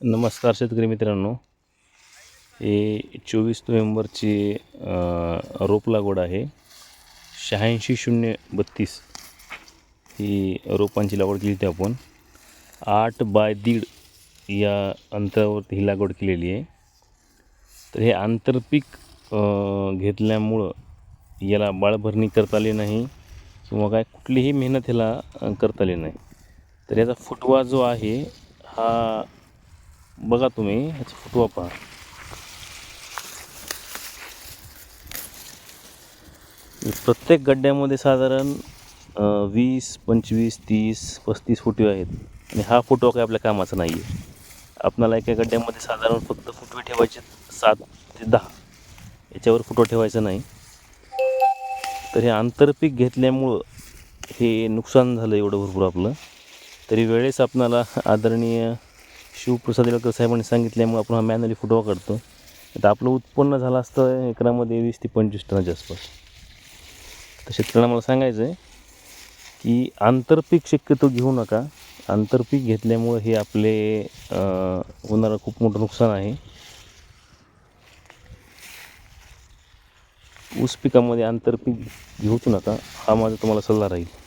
नमस्कार शेतकरी मित्रांनो, हे 24 नोव्हेंबरची रोप लागवड आहे. 86-0-32 ही रोपांची लागवड केली होती आपण. 8x1.5 या अंतरावरती ही लागवड केलेली आहे. तर हे आंतरपीक घेतल्यामुळं याला बाळभरणी करता आली नाही किंवा काय कुठलीही मेहनत ह्याला करता आली नाही. तर याचा फुटवा जो आहे हा बघा तुम्ही, ह्याचा फुटवा पहा. प्रत्येक गड्ड्यामध्ये साधारण 20, 25, 30, 35 फुटवे आहेत आणि हा फुटवा काही आपल्या कामाचा नाही आहे. आपल्याला एका गड्ड्यामध्ये साधारण फक्त फुटवे ठेवायचे 7 ते 10, याच्यावर फुटवा ठेवायचा नाही. तर हे आंतरपीक घेतल्यामुळं हे नुकसान झालं एवढं भरपूर आपलं. तरी वेळेस आपणाला आदरणीय शिवप्रसाद येळकर साहेबांनी सांगितल्यामुळे आपण हा मॅन्युअली फुटवा काढतो. तर आपलं उत्पन्न झालं असतं एकरामध्ये 20 ते 25 टनाच्या आसपास. तर शेतकऱ्यांना मला सांगायचं आहे की आंतरपीक शक्यतो घेऊ नका. आंतरपीक घेतल्यामुळं हे आपले होणारं खूप मोठं नुकसान आहे. ऊस पिकामध्ये आंतरपीक घेऊच नका, हा माझा तुम्हाला सल्ला राहील.